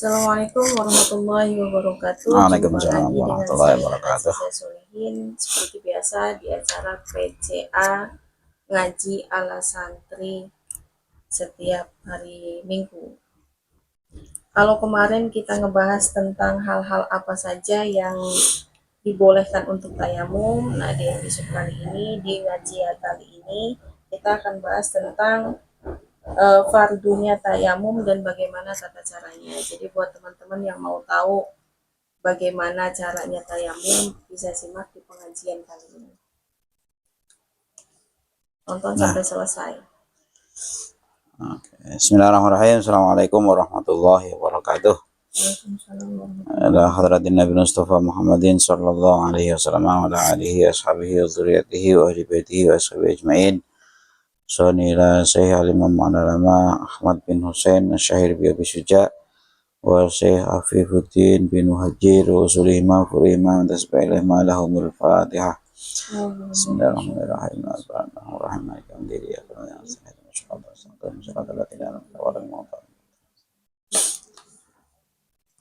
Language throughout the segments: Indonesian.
Assalamualaikum warahmatullahi wabarakatuh. Jumpa Waalaikumsalam lagi dengan warahmatullahi saya wabarakatuh. Aziza Solihin. Seperti biasa di acara PCA Ngaji ala Santri setiap hari Minggu. Kalau kemarin kita ngebahas tentang hal-hal apa saja yang dibolehkan untuk tayamum, nah di episode kali ini, di ngaji kali ini, kita akan bahas tentang fardunya tayamum dan bagaimana tata caranya. Jadi buat teman-teman yang mau tahu bagaimana caranya tayamum, bisa simak di pengajian kali ini. Tonton sampai selesai. Bismillahirrahmanirrahim. Assalamualaikum warahmatullahi wabarakatuh. Ala hadratin Nabi Mustafa Muhammadin sallallahu alaihi wasallam wa ala alihi ashabihi wa dzurriyyatihi wa ahli baitihi wa ashabihi ajmain. Sanila Syekh Al-Imam Al-Alama Ahmad bin Husain Syahir bi Abi Syuja wa Syekh Afifuddin bin Muhajir wa usulih ma furima tasbih ma lahumul Fatihah. Bismillahirrahmanirrahim.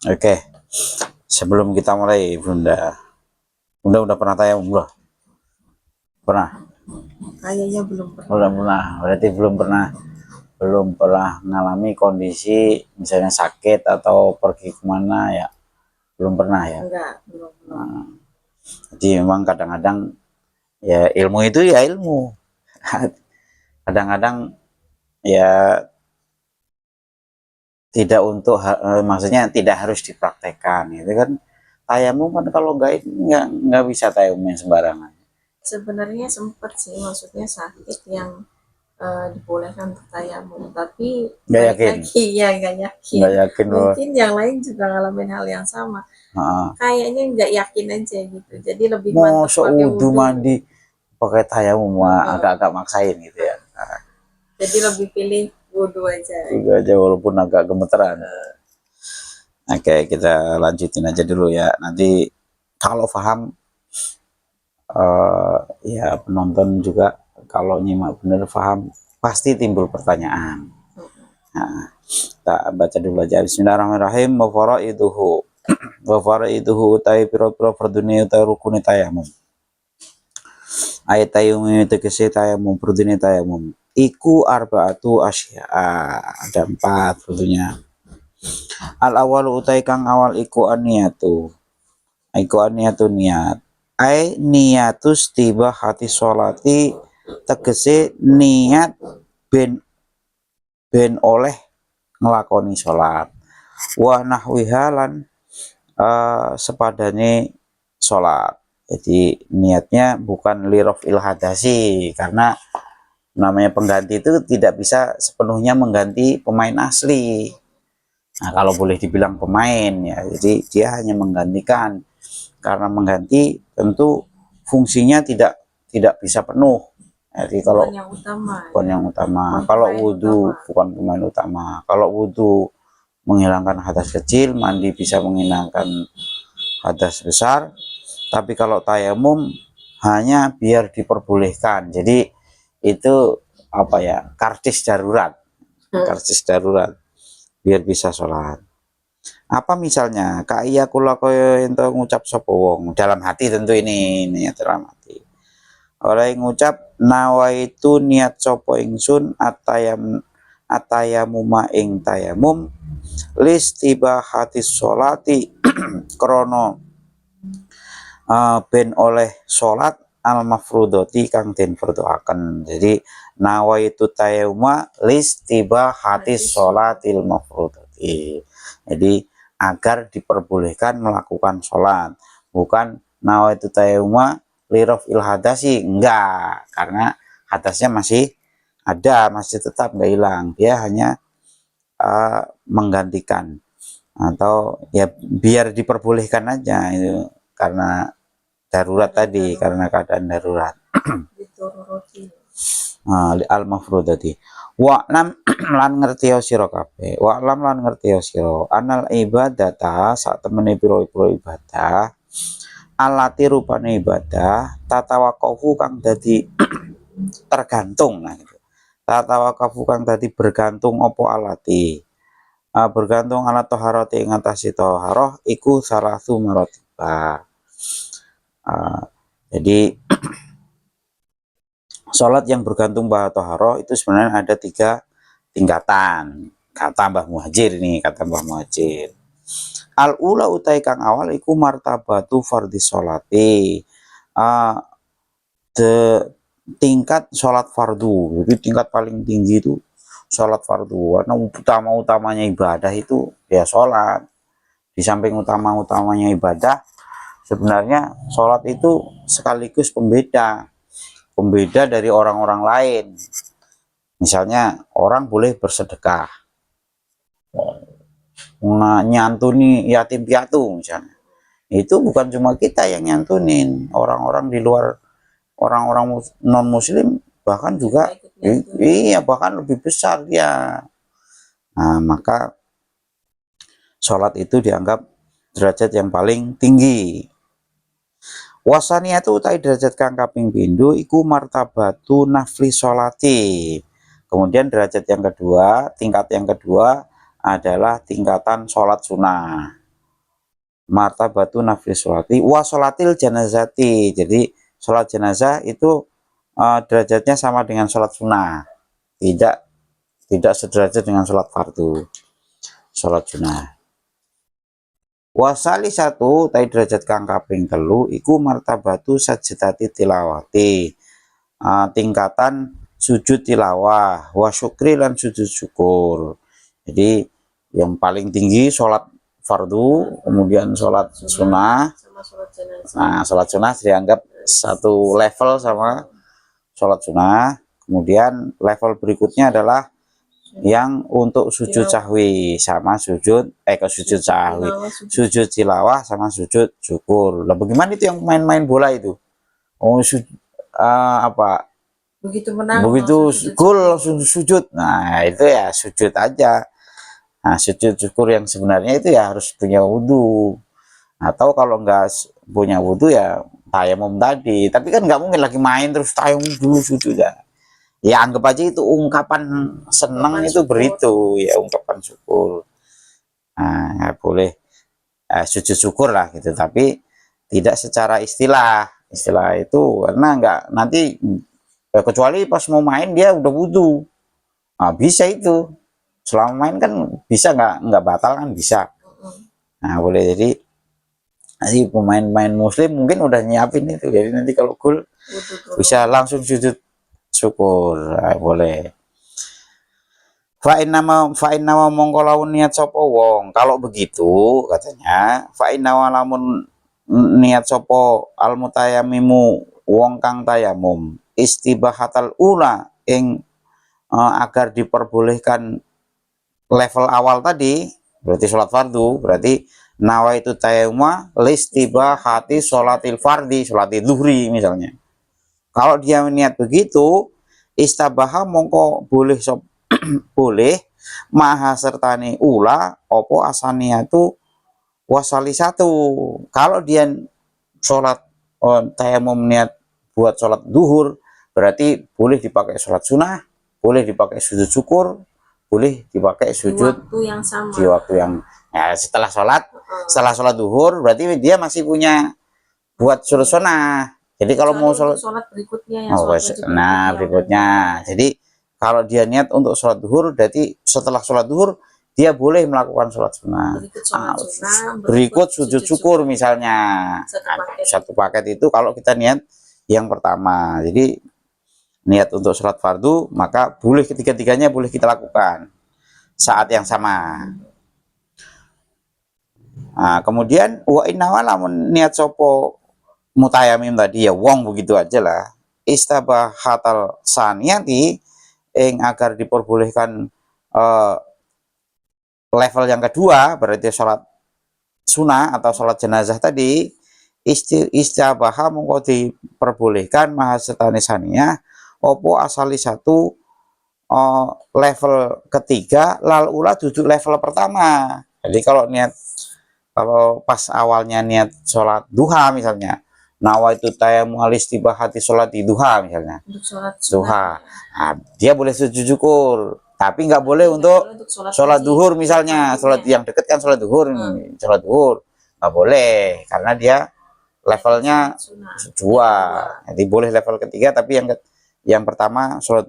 Oke, sebelum kita mulai, Bunda udah pernah tayamum belum? Pernah? Kayaknya belum pernah. Belum pernah, berarti belum pernah mengalami kondisi misalnya sakit atau pergi kemana ya? Belum pernah ya? Enggak, belum. Jadi memang kadang-kadang ya ilmu itu ya ilmu. Kadang-kadang ya tidak untuk maksudnya tidak harus dipraktekkan gitu kan. Tayamum kan kalau nggak bisa tayamum sembarangan. Sebenarnya sempat sih, maksudnya sakit yang dibolehkan untuk tayamum, tapi nggak yakin. Nggak yakin. Mungkin yang lain juga ngalamin hal yang sama. Kayaknya nggak yakin aja gitu. Jadi lebih mau seudu mandi pakai tayamum agak-agak maksain gitu ya. Jadi lebih pilih wudhu aja. Wudhu aja walaupun agak gemeteran. Oke, kita lanjutin aja dulu ya. Nanti kalau paham ya penonton juga kalau nyimak bener paham pasti timbul pertanyaan. Nah, kita baca dulu aja. Bismillahirrahmanirrahim. Wa faraiduhu utai pira-pira fardune utai rukune tayamum. Ayat tayamum tegese tayamum fardune tayamum. Iku arba'atu asya. Ada 4 tentunya. Al awal utai kang awal iku aniyatu. Iku aniyatu niat. Ai niatus tiba hati sholati tegese niat ben oleh ngelakoni sholat. Wa nahwihalan sepadane sholat. Jadi niatnya bukan lirof ilhadasi karena namanya pengganti itu tidak bisa sepenuhnya mengganti pemain asli. Nah, kalau boleh dibilang pemain ya, jadi dia hanya menggantikan. Karena mengganti tentu fungsinya tidak bisa penuh. Jadi kalau bukan yang utama. Kalau wudhu bukan pemain utama. Kalau wudhu menghilangkan hadas kecil, mandi bisa menghilangkan hadas besar. Tapi kalau tayamum hanya biar diperbolehkan. Jadi itu apa ya, karcis darurat biar bisa sholat. Apa misalnya kaya kula kaya ento ngucap sapa wong dalam hati, tentu ini niat dalam hati. Oleh ngucap nawaitu niat sapa ingsun atayamuma ing tayamum listibahati sholati krono ben oleh sholat al mafrudoti kang den fardhuaken. Jadi nawaitu tayamuma listibahati sholatil mafrudoti. Jadi agar diperbolehkan melakukan sholat, bukan nawaitu tayamuma lirof ilhadasi, enggak, karena hadasnya masih ada, masih tetap nggak hilang, dia hanya menggantikan atau ya biar diperbolehkan aja itu karena darurat tadi, karena keadaan darurat. Al mafrudati. Wa'lam lan ngerti sira kabeh. Wa'lam lan ngerti sira anal ibadata sak temene pira-pira ibadah alati rupane ibadah tatawaqafu kang dadi tergantung. Nah gitu. Tatawaqafu kang dadi bergantung apa alati bergantung ala toharoti ing atase toharoh iku salatu marotibah. Jadi sholat yang bergantung pada toharoh itu sebenarnya ada 3 tingkatan. Kata Mbah Muhajir ini, kata Mbah Muhajir. Al-ula utai kang awal iku martabatu fardhi sholati. Tingkat sholat fardu. Jadi tingkat paling tinggi itu sholat fardu. Karena utama-utamanya ibadah itu ya sholat. Di samping utama-utamanya ibadah, sebenarnya sholat itu sekaligus pembeda dari orang-orang lain. Misalnya orang boleh bersedekah, nyantuni yatim piatu misalnya. Itu bukan cuma kita yang nyantunin, orang-orang di luar, orang-orang non muslim bahkan juga iya bahkan lebih besar dia. Nah, maka sholat itu dianggap derajat yang paling tinggi. Wasaniyatu utai derajat kang kaping pindho iku martabatu nafli sholati. Kemudian derajat yang kedua, tingkat yang kedua adalah tingkatan sholat sunnah. Martabatu nafli sholati wa sholatil janazati. Jadi sholat jenazah itu derajatnya sama dengan sholat sunnah. Tidak sederajat dengan sholat fardu. Sholat sunnah. Wasali satu tai derajat kang kaping telu iku martabatu sajdatati tilawati. Tingkatan sujud tilawah wa syukri lan sujud syukur. Jadi yang paling tinggi sholat fardu, kemudian sholat sunnah. Nah, sholat sunnah dianggap satu level sama sholat sunnah. Kemudian level berikutnya adalah yang untuk sujud sahwi sama sujud sujud sahwi, sujud tilawah sama sujud syukur. Lah bagaimana itu yang main-main bola itu? Oh, apa? Begitu menang, begitu gol langsung sujud. Nah, itu ya sujud aja. Nah, sujud syukur yang sebenarnya itu ya harus punya wudhu. Atau kalau nggak punya wudhu ya tayamum tadi. Tapi kan nggak mungkin lagi main terus tayamum dulu sujud ya. Ya anggap aja itu ungkapan senang, itu beritu ya, ungkapan syukur. Nah, ya boleh sujud syukur lah gitu, tapi tidak secara istilah itu, karena enggak nanti kecuali pas mau main dia udah wudhu. Nah, bisa itu selama main kan bisa, nggak batal kan bisa. Nah, boleh. Jadi nanti pemain-pemain muslim mungkin udah nyiapin itu, jadi nanti kalau gol bisa langsung sujud syukur. Nah, boleh. Fa'in nama mongko lamun niat sopo wong. Kalau begitu katanya fa'in nama lamun niat sopo al mutayamimu wong kang tayamum istibahatal ula ing agar diperbolehkan level awal tadi, berarti sholat fardu, berarti nawa itu tayamuma listibahati sholatil fardi, sholatil zuhri misalnya. Kalau dia niat begitu, istabaha mongko boleh boleh maha sertani ula opo asaniyatu wasali satu. Kalau dia sholat tayamum niat buat sholat duhur, berarti boleh dipakai sholat sunnah, boleh dipakai sujud syukur, boleh dipakai sujud di waktu yang ya, setelah sholat duhur, berarti dia masih punya buat sholat sunnah. Jadi kalau mau sholat berikutnya berikutnya. Jadi kalau dia niat untuk sholat duhur, berarti setelah sholat duhur dia boleh melakukan sholat sunnah. Berikut sujud syukur misalnya. Satu paket itu kalau kita niat yang pertama. Jadi niat untuk sholat fardu, maka boleh ketiga-tiganya boleh kita lakukan saat yang sama. Nah, kemudian wa innawa lamun niat sopo mutayamim tadi ya wong begitu aja lah. Istabahatal saniyati ing agar diperbolehkan level yang kedua, berarti sholat sunnah atau sholat jenazah tadi, istibaha mongko diperbolehkan mahasetani saniyah opo asali satu level ketiga lal ula duduk level pertama. Jadi kalau pas awalnya niat sholat duha misalnya, nawa itu tayamu alistibahati sholat di duha misalnya, duha, nah, dia boleh sujud syukur. Tapi nggak boleh untuk Untuk sholat wajib. duhur misalnya, sholat yang deket kan sholat duhur, sholat duhur nggak boleh karena dia levelnya Sunnah. dua. Jadi boleh level ketiga, tapi yang pertama sholat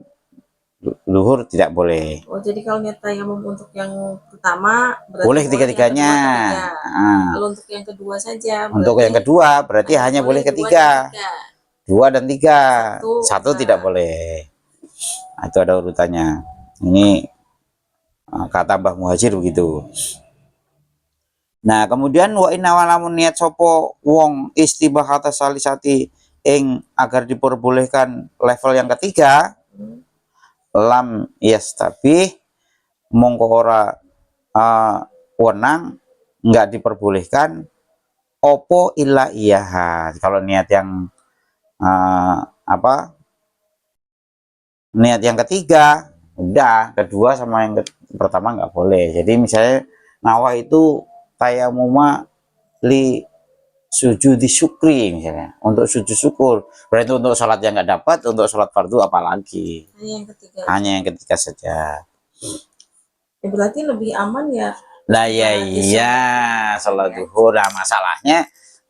duhur tidak boleh. Oh, jadi kalau niat tayamum untuk yang pertama berarti Boleh yang ketiga-tiganya. kedua ketiga. Nah, Kalau untuk yang kedua saja untuk berarti yang kedua berarti hanya boleh dua dan ketiga, tiga. dua dan tiga, Satu satu tidak boleh. Nah, itu ada urutannya. Ini kata Mbah Muhajir begitu. Nah, kemudian wa inna walamun niat sopo wong istibahata salisati ing agar diperbolehkan level yang ketiga, lam tapi mongko ora wenang nggak diperbolehkan opo illa iyaha. Kalau niat yang niat yang ketiga udah, kedua sama yang pertama nggak boleh. Jadi misalnya nawa itu tayamuma li sujud syukri misalnya, untuk sujud syukur, berarti untuk sholat yang nggak dapat, untuk sholat fardu apalagi hanya yang ketiga saja. Ya, berarti lebih aman ya. Nah ya iya sholat duhur. Nah,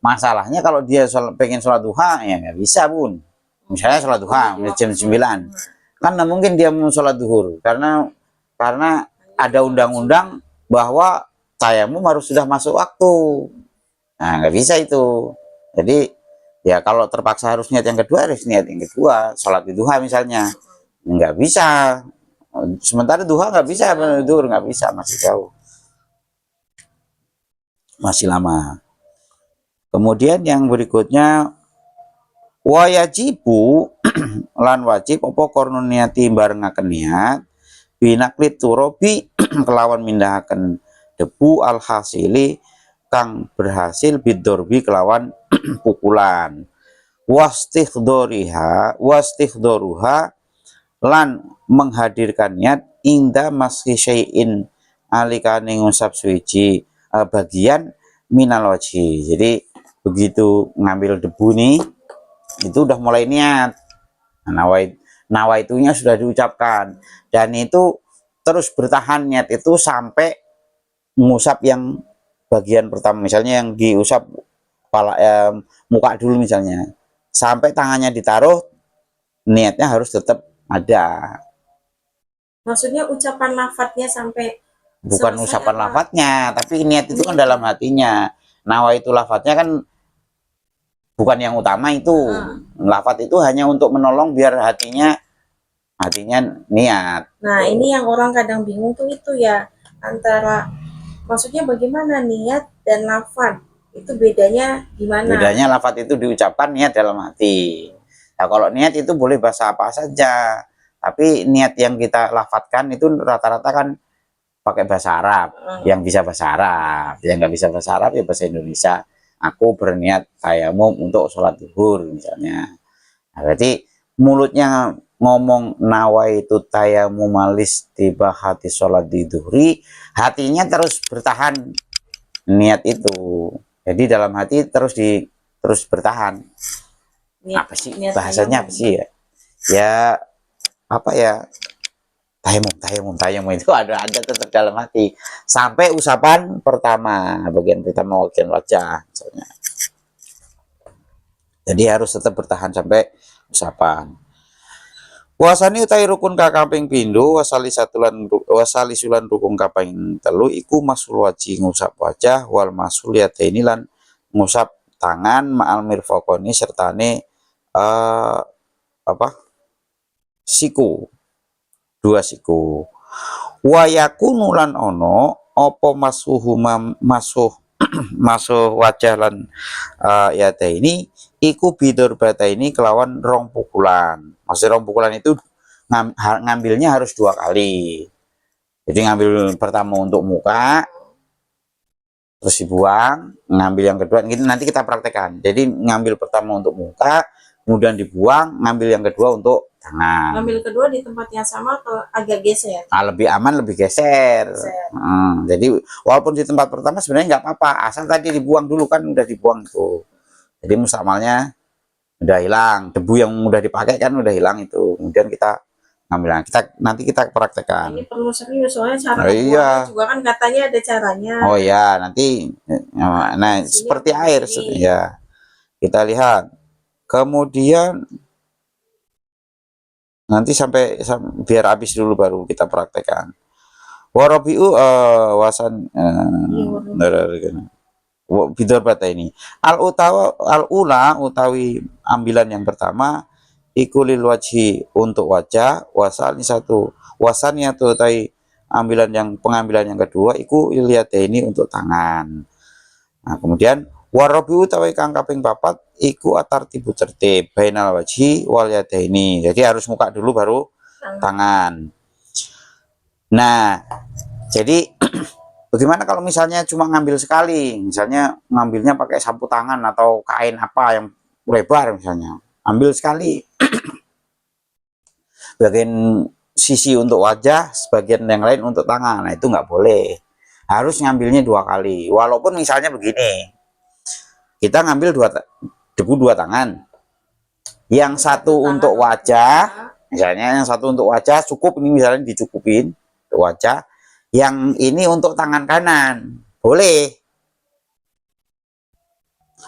masalahnya kalau dia pengen sholat duha ya nggak bisa Bun. Misalnya sholat duha jam 9 kan nggak mungkin dia mau sholat duhur karena ada undang-undang bahwa tayamum harus sudah masuk waktu. Nah nggak bisa itu. Jadi ya kalau terpaksa harus niat yang kedua, harus niat yang kedua. Sholat di duha misalnya nggak bisa, sementara duha nggak bisa, duhur nggak bisa, masih jauh, masih lama. Kemudian yang berikutnya wajibu lan wajib apa korno niati barengaken niat binaklit turobi kelawan mindahaken debu alhasili kang berhasil bidorbi kelawan pukulan wastighdoriha lan menghadirkan niat inda masih syai'in alikane ngusap suci bagian minal wajhi. Jadi begitu ngambil debu nih itu udah mulai niat. Nawaitunya sudah diucapkan dan itu terus bertahan niat itu sampai mengusap yang bagian pertama, misalnya yang diusap kepala muka dulu misalnya, sampai tangannya ditaruh, niatnya harus tetap ada. Maksudnya ucapan lafadznya sampai bukan ucapan lafadznya, tapi niat itu kan dalam hatinya. Nawa itu lafadznya kan bukan yang utama itu. Lafadz itu hanya untuk menolong biar hatinya niat. Nah, ini yang orang kadang bingung tuh itu ya, antara maksudnya bagaimana niat dan lafadz itu bedanya gimana? Bedanya lafadz itu diucapkan, niat dalam hati. Nah, kalau niat itu boleh bahasa apa saja, tapi niat yang kita lafadzkan itu rata-rata kan pakai bahasa Arab. Yang bisa bahasa Arab, yang nggak bisa bahasa Arab ya bahasa Indonesia. Aku berniat tayamum untuk sholat zuhur misalnya. Nah, berarti mulutnya ngomong nawaitu tayamum malis tiba hati sholat di duhri, hatinya terus bertahan niat itu. Jadi dalam hati terus bertahan. Apa sih bahasanya, apa sih ya? Ya apa ya? Tayamum itu ada tetap dalam hati sampai usapan pertama, bagian pertama bagian wajah misalnya. Jadi harus tetap bertahan sampai usapan. Wasani utai rukun kaping pindho wasali sulan rukun kaping telu iku masul wajhi ngusap wajah wal masul yataini lan ngusap tangan ma'al mirfaqoni sertane siku, dua siku. Wa yakunu lan ono apa masuh wajah lan yataini iku bidur bata ini kelawan rong pukulan. Maksud rong pukulan itu ngambilnya harus 2 kali. Jadi ngambil pertama untuk muka, terus dibuang, ngambil yang kedua. Nanti kita praktekkan. Jadi ngambil pertama untuk muka, kemudian dibuang, ngambil yang kedua untuk tangan. Ngambil kedua di tempat yang sama atau agak geser? Lebih aman, lebih geser. Jadi walaupun di tempat pertama sebenarnya nggak apa-apa, asal tadi dibuang dulu, kan udah dibuang tuh. Jadi mustamalnya udah hilang, debu yang udah dipakai kan udah hilang itu. Kemudian kita ngambil. Nanti kita praktekkan. Ini perlu serius soalnya cara Oh, iya. membuangnya juga kan katanya ada caranya. Oh ya, nanti nah Di sini seperti apa air ini? ya. Kita lihat. Kemudian nanti biar habis dulu baru kita praktekkan. Warabiu wasan bidor bata ini. Al ula utawi ambilan yang pertama ikulil wajhi untuk wajah, wasalnya satu. Wasannya tuh tadi pengambilan yang kedua iku lihat ini untuk tangan. Nah, kemudian warabiu utawi kang kaping papat iku atartibu tertib bainal wajhi wal yadaini. Jadi harus muka dulu baru tangan. Nah, jadi bagaimana kalau misalnya cuma ngambil sekali, misalnya ngambilnya pakai sapu tangan atau kain apa yang lebar misalnya, ambil sekali, bagian sisi untuk wajah, sebagian yang lain untuk tangan, nah itu nggak boleh, harus ngambilnya 2 kali, walaupun misalnya begini, kita ngambil debu 2 tangan, yang satu untuk wajah, misalnya yang satu untuk wajah cukup, ini misalnya dicukupin untuk wajah, yang ini untuk tangan kanan boleh,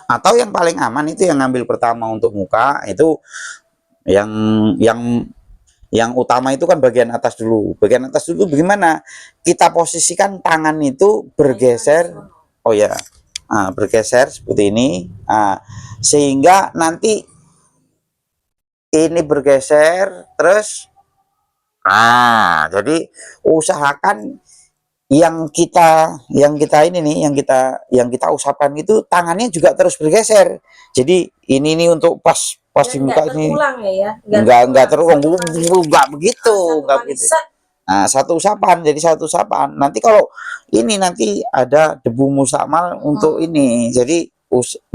atau yang paling aman itu yang ngambil pertama untuk muka, itu yang utama itu kan bagian atas dulu. Bagian atas dulu bagaimana kita posisikan tangan itu bergeser, oh ya, bergeser seperti ini, sehingga nanti ini bergeser terus, jadi usahakan yang kita ini nih, yang kita usapkan itu tangannya juga terus bergeser. Jadi ini untuk pas di muka ini. Enggak terulang, enggak begitu, Nah, satu usapan, jadi satu usapan. Nanti kalau ini nanti ada debu mustakmal untuk ini. Jadi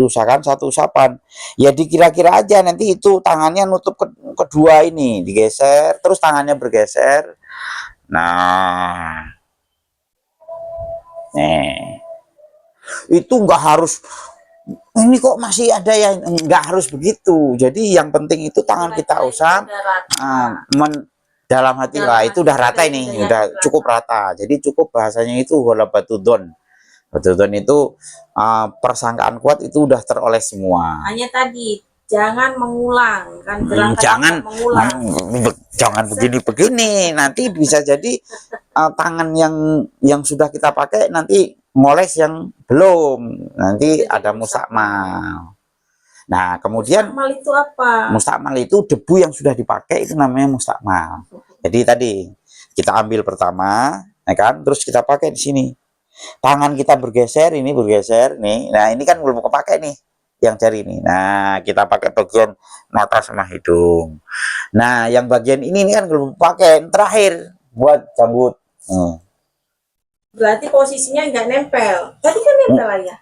usahakan satu usapan. Ya dikira-kira aja nanti itu tangannya nutup kedua ini, digeser, terus tangannya bergeser. Nah, itu nggak harus ini kok masih ada yang nggak harus begitu. Jadi yang penting itu tangan kita usap dalam hati lah, itu udah rata, ini udah cukup rata. Jadi cukup bahasanya itu wala batudon itu persangkaan kuat itu udah teroleh semua. Hanya tadi jangan mengulang kan, jangan begini nanti bisa jadi tangan yang sudah kita pakai nanti moles yang belum, nanti jadi ada mustakmal. Nah, kemudian mustakmal itu apa? Mustakmal itu debu yang sudah dipakai, itu namanya mustakmal. Jadi tadi kita ambil pertama, ya kan, terus kita pakai di sini. Tangan kita bergeser, ini bergeser nih. Nah, ini kan belum kepake nih yang jari ini. Nah, kita pakai bagian mata sama hidung. Nah, yang bagian ini kan belum pakai, terakhir buat rambut. Berarti posisinya nggak nempel. Tadi kan nempel aja.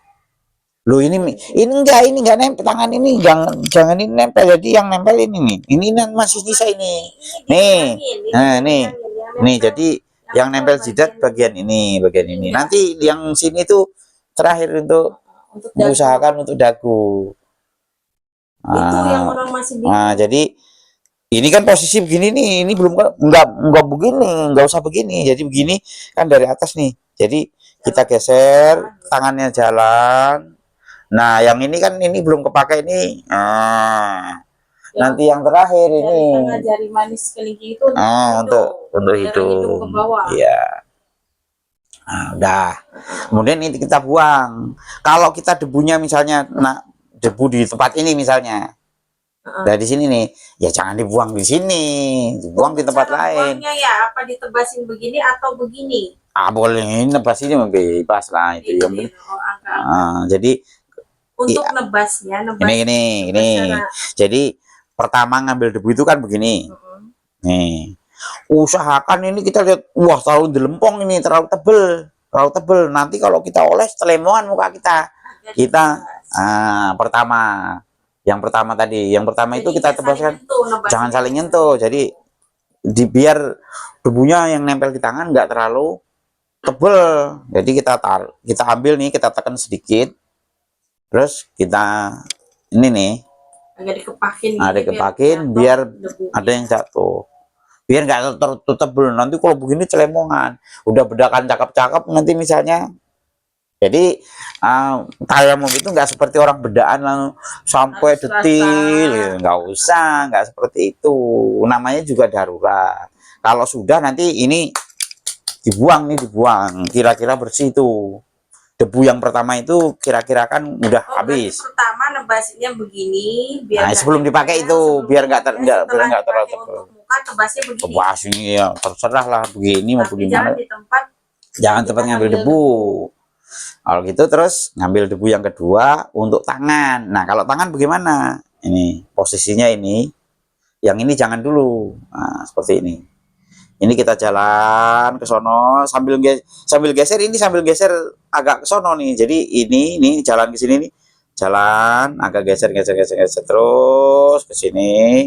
Loh, ini enggak nempel, tangan ini jangan ini nempel. Jadi yang nempel ini nih. Ini masih sisa ini. Nih. Nah, nih jadi yang nempel jidat bagian ini. Nanti yang sini tuh terakhir untuk usahakan untuk dagu. Itu yang orang masih bingung. Jadi ini kan posisi begini nih, ini belum enggak begini, enggak usah begini. Jadi begini kan dari atas nih. Jadi kita geser, tangannya jalan. Nah, yang ini kan ini belum kepake ini. Nanti yang terakhir ini. Jari manis kelingking itu untuk hidung. Iya. Nah, udah. Kemudian ini kita buang. Kalau kita debunya misalnya, debu di tempat ini misalnya. Dari sini nih, ya jangan dibuang di sini, dibuang di tempat lain. Ya, apa ditebasin begini atau begini? Boleh nebas ini bebas lah itu yang penting. Jadi untuk nebasnya, ini. Jadi pertama ngambil debu itu kan begini. Nih, usahakan ini kita lihat, wah terlalu delempong ini, terlalu tebel. Nanti kalau kita oles telemongan muka kita. Yang pertama tadi, itu kita tebaskan, jangan saling nyentuh. Jadi biar debunya yang nempel di tangan nggak terlalu tebel. Jadi kita ambil nih, kita tekan sedikit, terus kita ini nih agak dikepakin, dikepakin biar ada yang jatuh. biar nggak tertutup dulu. Nanti kalau begini celemongan, udah bedakan cakep-cakep nanti misalnya. Jadi tayamum itu nggak seperti orang bedaan langsung sampai Harus detil, rata. gitu. Nggak usah, nggak seperti itu. Namanya juga darurat. Kalau sudah nanti ini dibuang nih, dibuang. Kira-kira bersih tuh. Debu yang pertama itu kira-kira kan udah Oh, berarti habis. pertama nebasnya begini biar Nah, nggak sebelum dipakai nempel, itu sebelum biar nggak dipakai, biar setelah nggak terlalu dipakai tebal. untuk muka nebasnya begini. Wah, ini ya terserah lah begini mau Tapi gimana. jangan di tempat Jangan kita tempat ngambil debu. Kalau gitu terus ngambil debu yang kedua untuk tangan. Nah, kalau tangan bagaimana? Ini posisinya ini. Yang ini jangan dulu. Nah, seperti ini. Ini kita jalan ke sono sambil geser ini sambil geser agak ke sono nih. Jadi ini jalan ke sini nih. Jalan agak geser terus ke sini.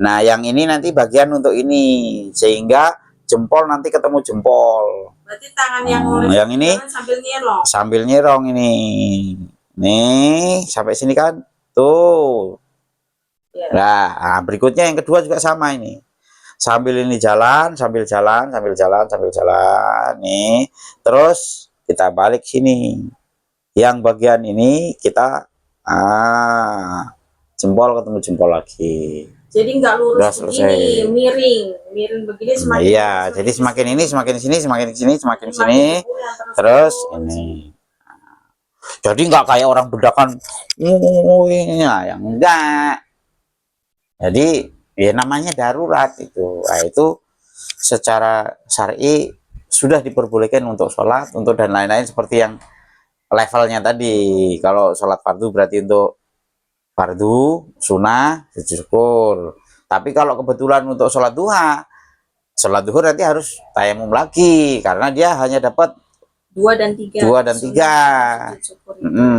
Nah, yang ini nanti bagian untuk ini sehingga jempol nanti ketemu jempol. berarti tangan yang oleh Yang ini sambil nyelong. sambil nyerong ini. Nih, sampai sini kan? Tuh. Ya. Nah, berikutnya yang kedua juga sama ini. Sambil ini jalan, sambil jalan. Nih. Terus kita balik sini. Yang bagian ini kita jempol ketemu jempol lagi. Jadi nggak lurus Udah selesai. begini, miring begini Nah, semakin iya, lurus, jadi semakin ini, semakin sini, semakin sini, semakin Jadi sini. makin debu yang Terus turun. ini. Jadi nggak kayak orang bedakan, nah, yang enggak. Jadi ya namanya darurat itu. Nah, itu secara syar'i sudah diperbolehkan untuk sholat, untuk dan lain-lain seperti yang levelnya tadi. Kalau sholat fardu berarti untuk fardu, sunnah, sujud syukur. Tapi kalau kebetulan untuk sholat duhur nanti harus tayamum lagi karena dia hanya dapat 2 dan 3. 2 dan 3.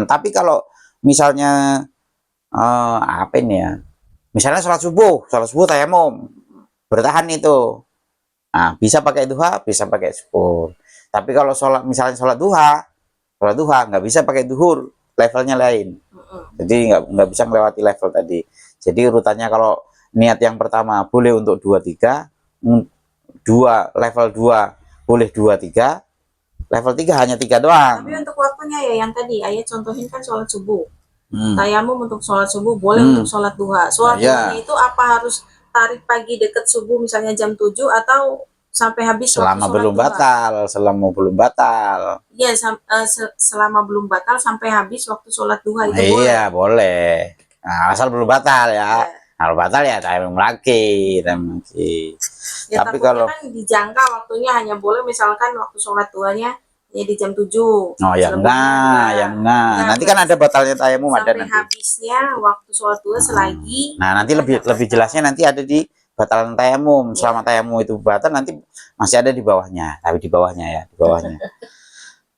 Tapi kalau misalnya apa ini ya? Misalnya sholat subuh tayamum bertahan itu. Nah, bisa pakai duha, bisa pakai syukur. Tapi kalau misalnya sholat duha nggak bisa pakai duhur, levelnya lain. Jadi nggak bisa melewati level tadi. Jadi urutannya kalau niat yang pertama boleh untuk 2 3, level 2 boleh 2 3, level 3 hanya 3 doang. Tapi untuk waktunya ya yang tadi ayat contohin kan sholat subuh. Tayamum untuk sholat subuh boleh untuk sholat duha. Sholat duhanya itu apa harus tarik pagi deket subuh misalnya jam 7 atau sampai habis selama belum batal, Iya, selama belum batal sampai habis waktu sholat duha itu boleh. Iya, boleh. Nah, asal belum batal ya. Kalau batal ya tayamum lagi. Ya, tapi kalau kan dijangka waktunya hanya boleh misalkan waktu sholat duhanya ya di jam 7. Oh ya enggak. Nanti kan ada batalnya tayamum ada nanti. Sampai habisnya waktu sholat duha selagi. Nah, nanti lebih jelasnya nanti ada di batalan tayamum. Selama tayamum itu batal nanti masih ada di bawahnya. Tapi di bawahnya ya, di bawahnya.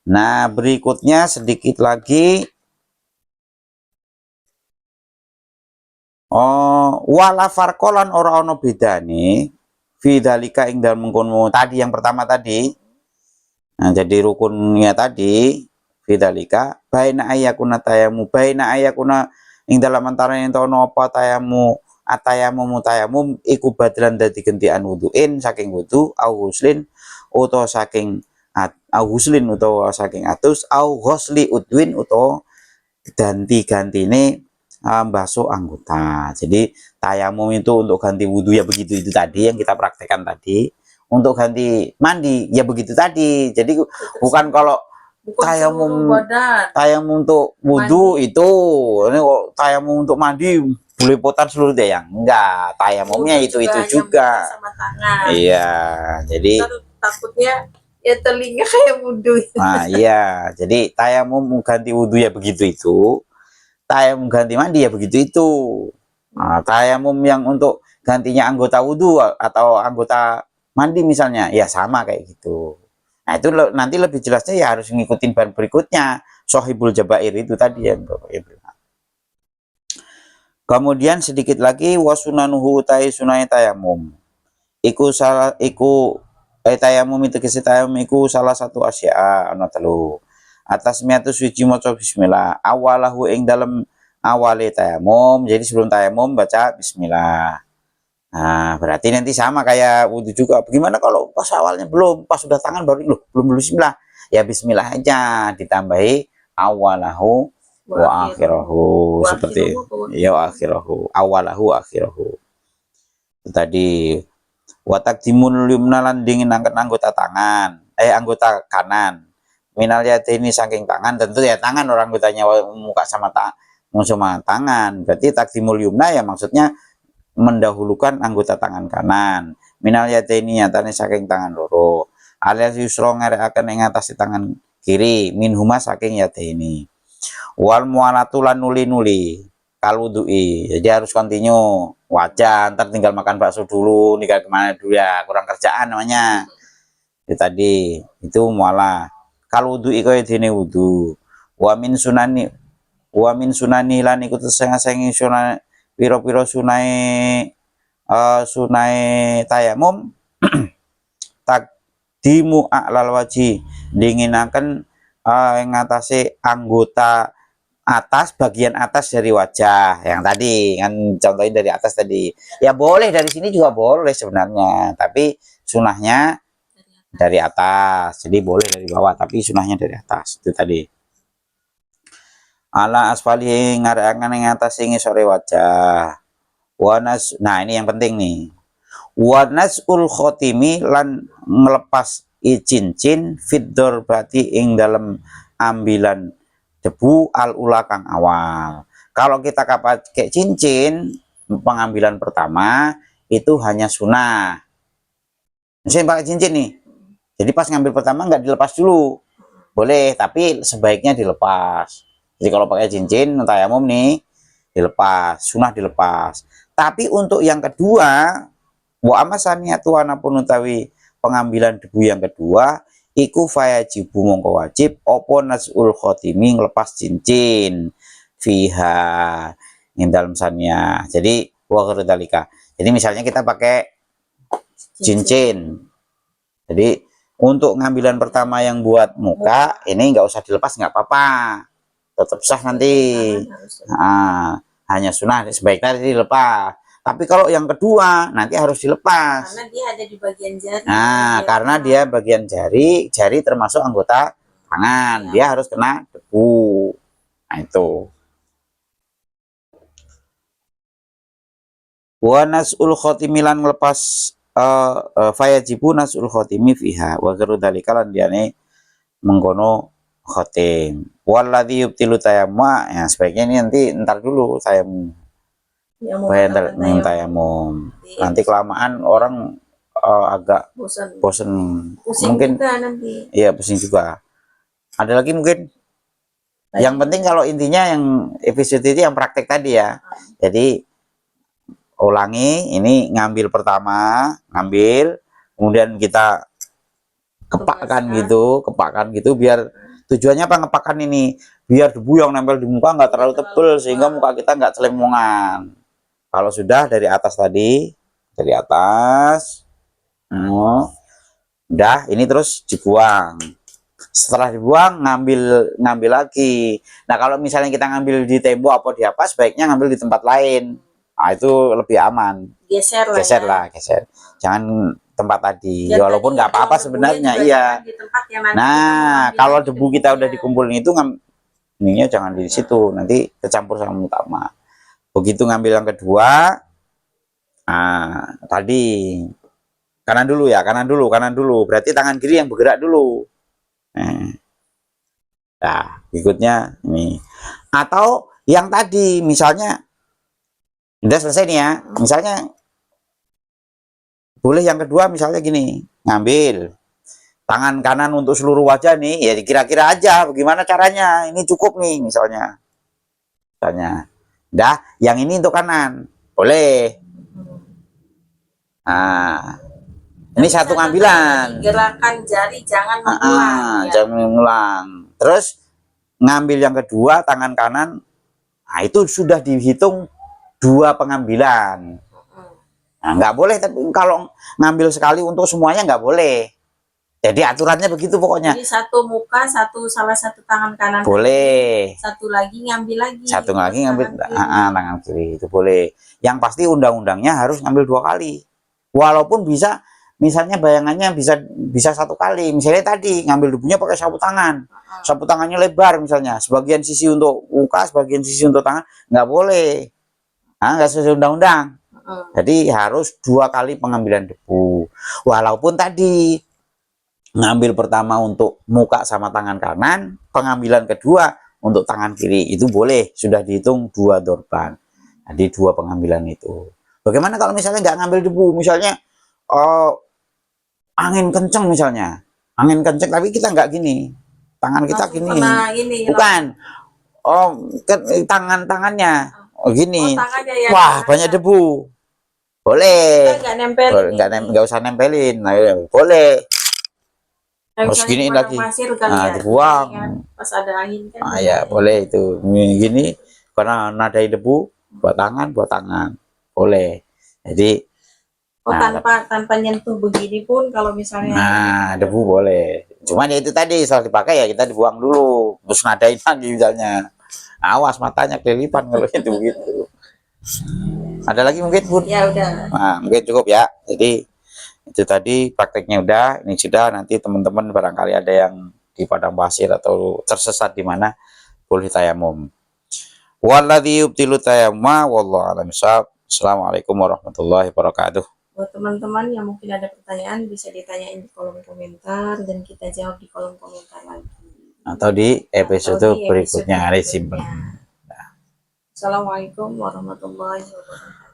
Nah, berikutnya sedikit lagi. Wala farkolan ora ono bedane fidzalika ing dalem mengkono tadi yang pertama tadi. Nah, jadi rukunnya tadi fidzalika baina ayakuna ing dalam antara yang tono apa tayamum iku badlan dadi gantian wuduin saking wudu au huslin utawa saking atus au ghusli udwin utawa ganti-gantine basuh anggota. Jadi tayamum itu untuk ganti wudhu ya begitu itu tadi yang kita praktekkan tadi. Untuk ganti mandi ya begitu tadi. Jadi bukan kalau tayamum untuk wudhu itu ini kok tayamum untuk mandi boleh potan seluruh deh yang enggak. Tayamumnya itu juga. Sama tangan. Iya, jadi takutnya ya telinga kayak wudhu. Nah, iya. Jadi tayamum ganti wudhu ya begitu itu. Tayamum ganti mandi ya begitu itu. Nah, tayamum yang untuk gantinya anggota wudhu atau anggota mandi misalnya ya sama kayak gitu. Nah, itu nanti lebih jelasnya ya harus ngikutin ban berikutnya Sohibul Jabair itu tadi ya. Kemudian sedikit lagi wasunanuhu sunai tayamum tayamum itu tayamum iku salah satu asya ana telu atas miatu suci maca bismillah awalahu ing dalam awale tayamum. Jadi sebelum tayamum baca bismillah. Nah, berarti nanti sama kayak wudhu juga. Bagaimana kalau pas awalnya belum, pas sudah tangan baru loh, belum bismillah. Ya bismillah aja, ditambahi awalahu wa akhirahu seperti ya akhirahu awalahu akhirahu. Itu tadi watak dimun yumna lan dingin angkat anggota tangan, anggota kanan. Minal ini saking tangan, tentu ya tangan orang anggotanya muka sama tangan. Berarti takdimul yumna ya maksudnya mendahulukan anggota tangan kanan. Minal ini nyatane saking tangan loro. Alias yusro ngereaken ing atase tangan kiri, minhuma saking ini. Wal mualatu lan nuli-nuli kalwudui. Jadi harus continue. Wajah, ntar tinggal makan bakso dulu, nih kemana dulu ya, kurang kerjaan namanya. Itu tadi, itu mualah. Kalwudui kaya dene wudu. Wa min sunani lan ikut sing sunan piro-piro sunai tayamum takdimu a'lal waji dinginaken ngatasi anggota atas, bagian atas dari wajah yang tadi kan, contohin dari atas tadi ya boleh, dari sini juga boleh sebenarnya, tapi sunahnya dari atas, jadi boleh dari bawah tapi sunahnya dari atas. Itu tadi ala asfali ngareaken ing atas sing sore wajah. Wanas, nah ini yang penting nih. Wanasul khotimi lan melepas cincin fiddor berarti ing dalam ambilan debu al ula kang awal. Kalau kita pakai cincin pengambilan pertama itu hanya sunnah. Misalnya pakai cincin nih, jadi pas ngambil pertama nggak dilepas dulu, boleh, tapi sebaiknya dilepas. Jadi kalau pakai cincin tayamum nih dilepas, sunnah dilepas. Tapi untuk yang kedua, wa amasaniatu anapun utawi pengambilan debu yang kedua, iku fayajibu mongko wajib opo nasul khotimi ngelepas cincin fiha ing dalam sania. Jadi wa dalika. Jadi misalnya kita pakai cincin. Jadi untuk ngambilan pertama yang buat muka ini nggak usah dilepas, nggak apa-apa, tetap sah nanti. Nah, hanya sunnah sebaiknya dilepas. Tapi kalau yang kedua nanti harus dilepas. Karena dia ada di bagian jari. Nah, karena dia bagian jari, jari termasuk anggota tangan, dia harus kena debu. Nah itu. Wa nasul khotimi lan ngelepas fayajibu nasul khotimi fiha wa ghairu dzalika lan diane mengkono khotim. Walladzi yubtilu tayamma, ya sebaiknya ini nanti ntar dulu tayamum. Tayamum. Nanti kelamaan orang agak bosen. Mungkin nanti. Iya, pusing juga. Ada lagi mungkin. Yang penting kalau intinya yang episode itu yang praktek tadi ya. Jadi ulangi, ini ngambil pertama, kemudian kita kepakkan gitu biar tujuannya apa ngepakkan ini? Biar debu yang nempel di muka nggak terlalu tebel sehingga muka kita nggak celemongan. Kalau sudah dari atas tadi, udah ini terus dibuang. Setelah dibuang ngambil lagi. Nah kalau misalnya kita ngambil di tembok apa di apa, sebaiknya ngambil di tempat lain. Nah itu lebih aman. Geser lah. Jangan tempat tadi. Ya, walaupun nggak apa-apa sebenarnya, iya. Nah kalau debu kita udah dikumpulin itu ininya jangan di situ, nanti kecampur sama utama. Begitu ngambil yang kedua, tadi kanan dulu, berarti tangan kiri yang bergerak dulu. Nah, berikutnya ini. Atau yang tadi, misalnya udah selesai nih ya, misalnya boleh yang kedua misalnya gini, ngambil tangan kanan untuk seluruh wajah nih, ya kira-kira aja bagaimana caranya, ini cukup nih misalnya. Dah, yang ini untuk kanan, boleh. Nah, ini satu ngambilan. Gerakan jari jangan mengulang. Jangan mengulang. Terus ngambil yang kedua tangan kanan, nah itu sudah dihitung 2 pengambilan. Nah, nggak boleh, tapi kalau ngambil sekali untuk semuanya nggak boleh. Jadi aturannya begitu pokoknya. Jadi satu muka, salah satu tangan kanan. Boleh. Satu lagi ngambil lagi. Satu lagi ngambil tangan tangan kiri itu boleh. Yang pasti undang-undangnya harus ngambil 2 kali. Walaupun bisa, misalnya bayangannya bisa 1 kali. Misalnya tadi ngambil debunya pakai sapu tangan. Sapu tangannya lebar misalnya, sebagian sisi untuk muka, sebagian sisi untuk tangan, nggak boleh. Nah, nggak sesuai undang-undang. Jadi harus 2 kali pengambilan debu. Walaupun tadi ngambil pertama untuk muka sama tangan kanan, pengambilan kedua untuk tangan kiri itu boleh, sudah dihitung 2 dorban. Jadi 2 pengambilan itu. Bagaimana kalau misalnya nggak ngambil debu, misalnya angin kenceng misalnya, angin kenceng tapi kita nggak gini, tangan kita gini, bukan, tangannya gini, wah banyak debu, boleh, nggak usah nempelin, boleh. Harus gini lagi, dibuang. Pas ada angin kan. Ya boleh itu, gini karena nadai debu, buat tangan, boleh. Jadi tanpa nyentuh begini pun kalau misalnya. Debu boleh. Cuman ya itu tadi soal dipakai ya kita dibuang dulu, terus nadain lagi misalnya. Awas matanya kelilipan kalau itu begitu. Ada lagi mungkin Bun? Ya udah. Nah, mungkin cukup ya. Jadi itu tadi prakteknya udah, ini sudah, nanti teman-teman barangkali ada yang di padang pasir atau tersesat di mana boleh tayamum. Walladzi yubtilu tayammuma wallahu a'lam bishawab. Assalamualaikum warahmatullahi wabarakatuh. Buat teman-teman yang mungkin ada pertanyaan bisa ditanyain di kolom komentar dan kita jawab di kolom komentar lagi. Atau di episode berikutnya, hari simpen. Assalamualaikum warahmatullahi wabarakatuh.